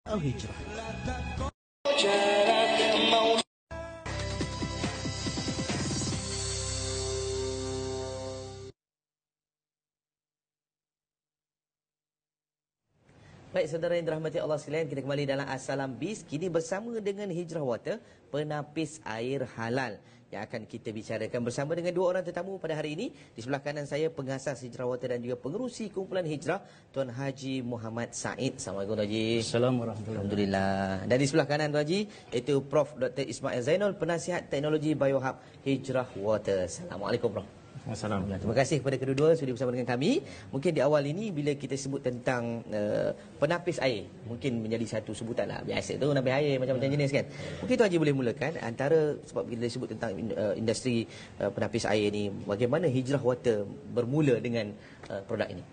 Al-Hijrah. Baik, saudara yang dirahmati Allah sekalian, kita kembali dalam Assalam Biz. Kini bersama dengan Hijrah Water, penapis air halal, yang akan kita bicarakan bersama dengan dua orang tetamu pada hari ini. Di sebelah kanan saya, pengasas Hijrah Water dan juga pengerusi kumpulan Hijrah, Tuan Haji Muhammad Said. Assalamualaikum, Tuan Haji. Assalamualaikum. Alhamdulillah. Dan di sebelah kanan, Tuan Haji, iaitu Prof. Dr. Ismail Zainul, penasihat teknologi Biohub Hijrah Water. Assalamualaikum, Prof. Assalamualaikum. Terima kasih kepada kedua-dua sudi bersama dengan kami. Mungkin di awal ini bila kita sebut tentang penapis air, mungkin menjadi satu sebutan lah. Biasa tu penapis air macam-macam jenis kan. Mungkin Tuan Haji boleh mulakan antara, sebab kita sebut tentang industri penapis air ni, bagaimana Hijrah Water bermula dengan produk ini.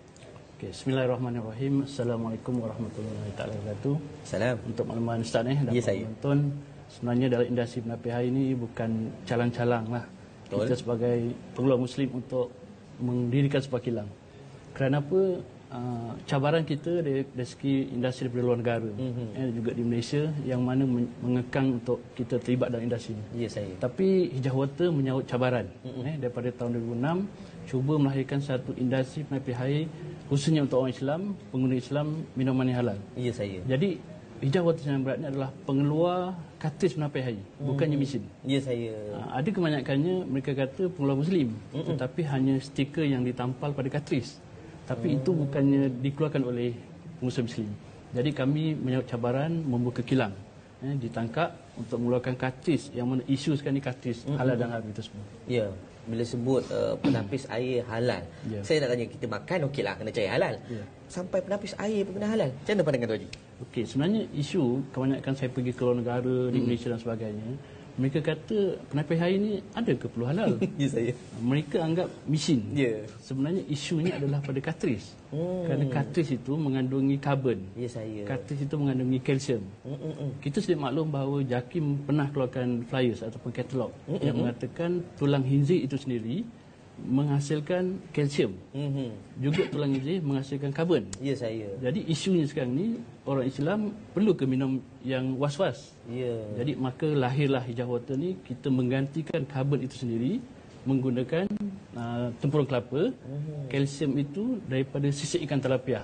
Okay, bismillahirrahmanirrahim. Assalamualaikum warahmatullahi wabarakatuh. Salam. Untuk makluman Ustaz dan penonton, sebenarnya dalam industri penapis air ini bukan calang-calang lah. Betul. Kita sebagai peluang Muslim untuk mendirikan sebuah kilang. Kerana apa? Cabaran kita dari segi industri dari luar negara, juga di Malaysia, yang mana mengekang untuk kita terlibat dalam industri ini. Ya, saya. Tapi Hijrah Water menyahut cabaran daripada tahun 2006, cuba melahirkan satu industri penapis air khususnya untuk orang Islam, pengguna Islam, minuman yang halal. Ya, saya. Jadi Hijrah Water yang beratnya adalah pengeluar kartris penapis air, bukannya mesin. Ya, saya. Ada kebanyakannya mereka kata pengeluar Muslim, tetapi hanya stiker yang ditampal pada kartris. Tapi itu bukannya dikeluarkan oleh pengusaha Muslim. Jadi kami menyahut cabaran membuka kilang, ditangkap untuk mengeluarkan kartris, yang mana isu sekarang ni kartris halal dan haram itu semua. Ya, bila sebut penapis air halal, saya nak tanya, kita makan okeylah kena cari halal. Sampai penapis air pun kena halal. Macam mana pandangan Tuan Haji? Okey, sebenarnya isu kebanyakan saya pergi ke luar negara, di Malaysia dan sebagainya, mereka kata penapis air ni ada ke perlu halal? Ya, saya. Mereka anggap mesin. Ya. Sebenarnya isunya adalah pada kartris. Kerana kartris itu mengandungi karbon. Ya, saya. Kartris itu mengandungi kalsium. Kita sedia maklum bahawa JAKIM pernah keluarkan flyers ataupun katalog yang mengatakan tulang khinzir itu sendiri menghasilkan kalsium. Juga tulang khinzir menghasilkan karbon. Ya, saya. Jadi isunya sekarang ni, orang Islam perlu ke minum yang was-was. Ya. Jadi maka lahirlah Hijrah Water ni, kita menggantikan karbon itu sendiri menggunakan tempurung kelapa. Kalsium itu daripada sisik ikan tilapia.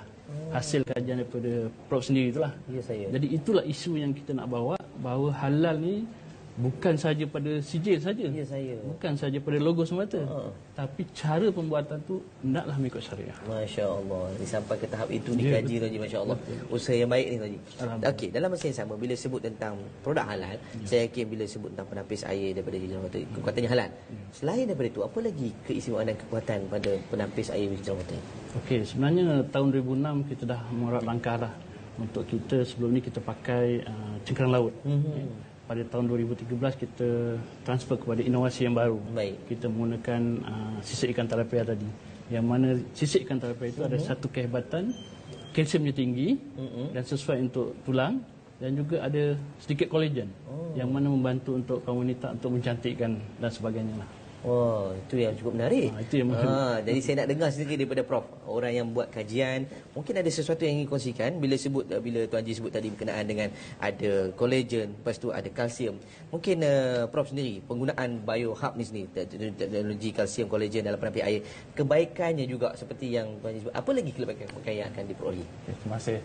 Hasil kajian daripada Prof sendiri itulah. Ya, saya. Jadi itulah isu yang kita nak bawa, bahawa halal ni bukan saja pada sijil saja. Ya, saya. Bukan saja pada logo semata. Tapi cara pembuatan tu hendaklah mengikut syariah. Masya-Allah. Sampai ke tahap itu dikaji, Tuan Haji, masya-Allah. Usaha yang baik ni, Tuan Haji. Okey, dalam masa yang sama bila sebut tentang produk halal, saya yakin bila sebut tentang penapis air daripada Hijrah Water, kekuatannya halal. Selain daripada itu, apa lagi keistimewaan dan kekuatan pada penapis air Hijrah Water? Okey, sebenarnya tahun 2006 kita dah mengerak langkah lah untuk kita. Sebelum ni kita pakai cengkerang laut. Pada tahun 2013 kita transfer kepada inovasi yang baru. Baik. Kita menggunakan sisik ikan tilapia tadi. Yang mana sisik ikan tilapia itu ada satu kehebatan, kalsiumnya tinggi dan sesuai untuk tulang, dan juga ada sedikit kolagen yang mana membantu untuk kaum wanita untuk mencantikkan dan sebagainya lah. Oh, itu yang cukup menarik. Itu yang menarik. Jadi saya nak dengar sedikit daripada Prof, orang yang buat kajian, mungkin ada sesuatu yang ingin kongsikan bila Tuan Haji sebut tadi berkenaan dengan ada kolagen, lepas tu ada kalsium. Mungkin Prof sendiri, penggunaan Biohub ni sendiri, teknologi kalsium kolagen dalam penapis air, kebaikannya juga seperti yang Tuan Haji sebut. Apa lagi kebaikan yang akan diperoleh? Terima kasih.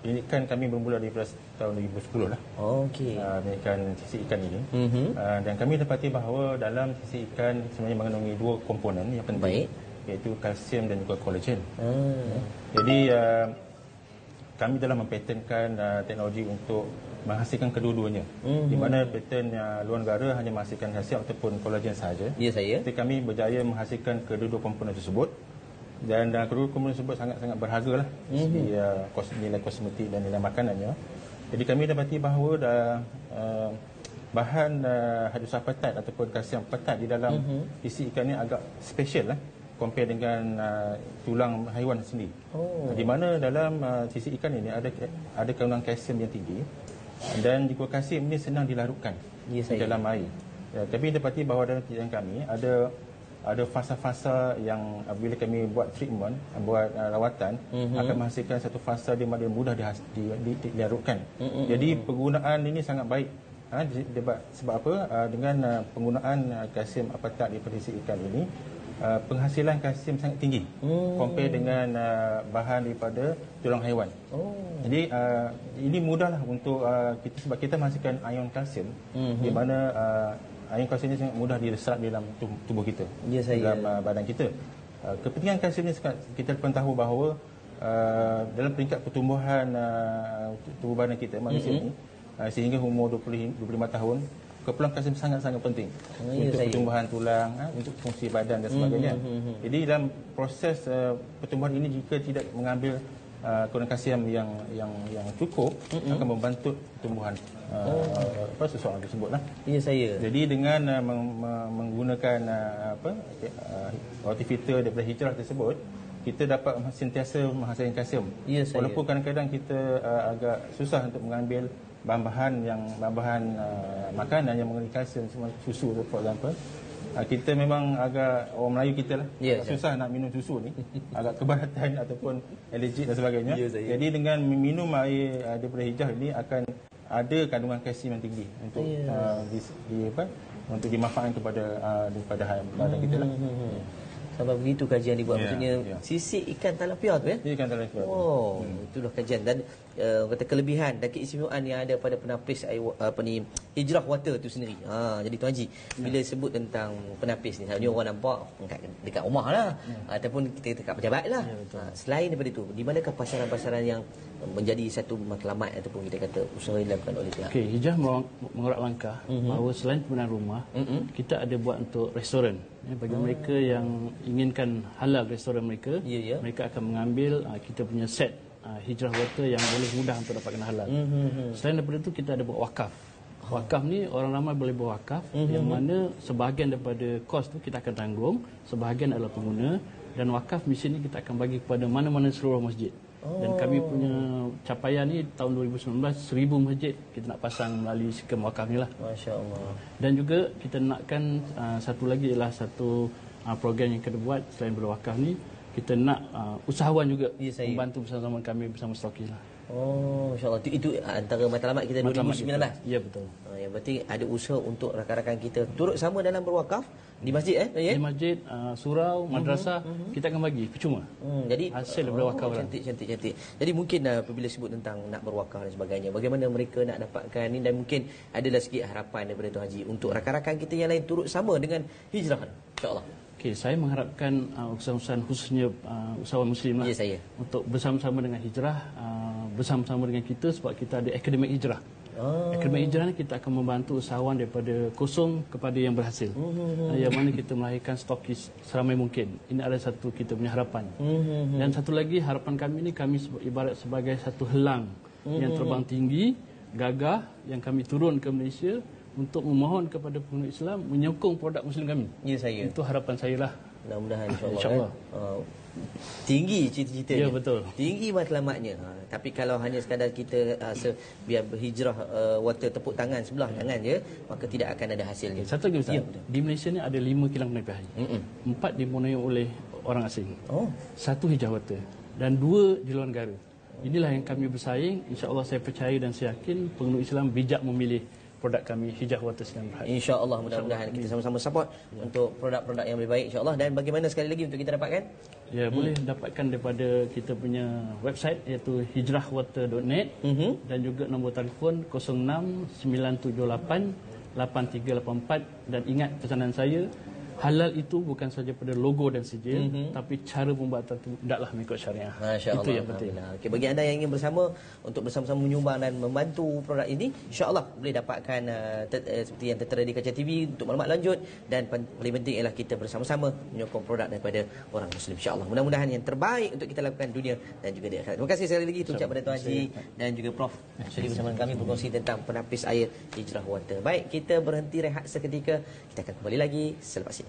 Ini kan kami bermula dari tahun 2010 lah. Okey. Menyiapkan sisik ikan ini. Dan kami dapati bahawa dalam sisik ikan sebenarnya mengandungi dua komponen yang penting. Iaitu kalsium dan juga kolagen. Jadi kami dalam mempatenkan teknologi untuk menghasilkan kedua-duanya. Di mana paten luar negara hanya menghasilkan kalsium ataupun kolagen sahaja. Ya, saya. Jadi kami berjaya menghasilkan kedua-dua komponen tersebut. Dan kedua komponen tersebut sangat-sangat berharga lah, segi nilai kosmetik dan nilai makanannya. Jadi kami dapati bahawa bahan hydrosulfide ataupun kalsium petat di dalam isi ikan ini agak special lah compare dengan tulang haiwan sendiri. Di mana dalam sisi ikan ini ada kandungan kalsium yang tinggi, dan juga kalsium ini senang dilarutkan di dalam air. Tapi dapati bahawa dalam kajian kami ada ada fasa-fasa yang bila kami buat treatment, buat rawatan, akan menghasilkan satu fasa di mana mudah dilarutkan. Jadi penggunaan ini sangat baik. Sebab apa? Dengan penggunaan kalsium apatat daripada sisi ikan ini, penghasilan kalsium sangat tinggi compare dengan bahan daripada tulang haiwan. Jadi ini mudahlah untuk kita, sebab kita menghasilkan ion kalsium di mana ion kalsium ini sangat mudah diserap dalam tubuh kita, dalam badan kita. Kepentingan kalsium ini kita pun tahu bahawa dalam peringkat pertumbuhan tubuh badan kita manusia ini, sehingga umur 25 tahun, keperluan kalsium sangat-sangat penting untuk pertumbuhan tulang, untuk fungsi badan dan sebagainya. Jadi dalam proses pertumbuhan ini, jika tidak mengambil kandungan kalsium yang cukup, akan membantu pertumbuhan seseorang tersebutlah. Jadi dengan menggunakan horticulture daripada hijrah tersebut, kita dapat sentiasa menghasilkan kalsium. Walaupun kadang-kadang kita agak susah untuk mengambil bahan-bahan makanan yang mengandung kalsium, susu for example. Kita memang agak, orang Melayu kita lah, susah nak minum susu ni, agak keberatan ataupun alergik dan sebagainya. Jadi dengan minum air daripada hijrah ini akan ada kandungan kalsium yang tinggi untuk untuk dimanfaatkan daripada badan kita lah. Sampai begitu kajian dibuat, maksudnya sisik ikan talapia tu ya? Ikan talapia. Itulah kajian dan kata kelebihan dan keistimewaan yang ada pada penapis air hijrah water tu sendiri. Jadi Tuan Haji, bila sebut tentang penapis ni, selalunya orang nampak dekat rumah lah, ataupun kita dekat pejabat lah. Selain daripada itu, di manakah pasaran-pasaran yang menjadi satu matlamat ataupun kita kata usaha yang dilakukan oleh pihak? Hijrah mengorak langkah bahawa selain penggunaan rumah, kita ada buat untuk restoran. Bagi mereka yang inginkan halal restoran mereka, mereka akan mengambil kita punya set hijrah water yang boleh mudah untuk dapatkan halal. Selain daripada itu, kita ada buat wakaf. Wakaf ni orang ramai boleh buat wakaf, yang mana sebahagian daripada kos tu kita akan tanggung, sebahagian adalah pengguna, dan wakaf misi ni kita akan bagi kepada mana-mana seluruh masjid. Dan kami punya capaian ni tahun 2019 1000 masjid kita nak pasang melalui sistem wakaf ni lah. Masya-Allah. Dan juga kita nakkan satu lagi ialah satu program yang kita buat selain berwakaf ni, kita nak usahawan juga membantu bersama-sama kami bersama Stoki lah. Masya-Allah. Itu antara matlamat kita 2019. Ya, betul. Yang berarti ada usaha untuk rakan-rakan kita turut sama dalam berwakaf di masjid Di masjid, surau, madrasah, kita akan bagi percuma. Jadi hasil daripada wakaf. Cantik. Jadi mungkin apabila sebut tentang nak berwakaf dan sebagainya, bagaimana mereka nak dapatkan ni, dan mungkin adalah sikit harapan daripada Tuan Haji untuk rakan-rakan kita yang lain turut sama dengan hijrah, insya-Allah. Saya mengharapkan usahawan khususnya usahawan muslim lah, untuk bersama-sama dengan hijrah, bersama-sama dengan kita, sebab kita ada akademik hijrah. Akademik hijrah ni kita akan membantu usahawan daripada kosong kepada yang berhasil. Yang mana kita melahirkan stokis seramai mungkin. Ini adalah satu kita punya harapan. Dan satu lagi harapan kami ni, kami ibarat sebagai satu helang yang terbang tinggi, gagah, yang kami turun ke Malaysia untuk memohon kepada pengguna Islam menyokong produk Muslim kami. Itu harapan saya lah. Mudah-mudahan insya-Allah. Tinggi cita-citanya. Ya, betul. Tinggi matlamatnya. Tapi kalau hanya sekadar kita biar berhijrah water tepuk tangan sebelah tangan je, maka tidak akan ada hasilnya. Satu lagi Ustaz. Di Malaysia ni ada 5 kilang penapian air. 4 dimonai oleh orang asing. 1 hijrah water dan 2 di luar negara. Inilah yang kami bersaing. Insya-Allah saya percaya dan saya yakin pengguna Islam bijak memilih produk kami hijrah water Sinar Berhad. Insya-Allah, mudah-mudahan kita sama-sama support untuk produk-produk yang lebih baik insya-Allah. Dan bagaimana sekali lagi untuk kita dapatkan? Ya, boleh dapatkan daripada kita punya website iaitu hijrahwater.net, dan juga nombor telefon 06-978-8384. Dan ingat pesanan saya, halal itu bukan saja pada logo dan sijil, tapi cara pembuatan itu hendaklah mengikut syariah. Masya-Allah. Itu yang penting. Okey, bagi anda yang ingin untuk bersama-sama menyumbang dan membantu produk ini, insya-Allah boleh dapatkan seperti yang tertera di kaca TV untuk maklumat lanjut. Dan paling penting ialah kita bersama-sama menyokong produk daripada orang Muslim, insya-Allah. Mudah-mudahan yang terbaik untuk kita lakukan dunia dan juga di akhirat. Terima kasih sekali lagi ucap pada Tuan Haji dan juga Prof Syedi bersama kami berkongsi tentang penapis air hijrah water. Baik, kita berhenti rehat seketika. Kita akan kembali lagi selepas ini.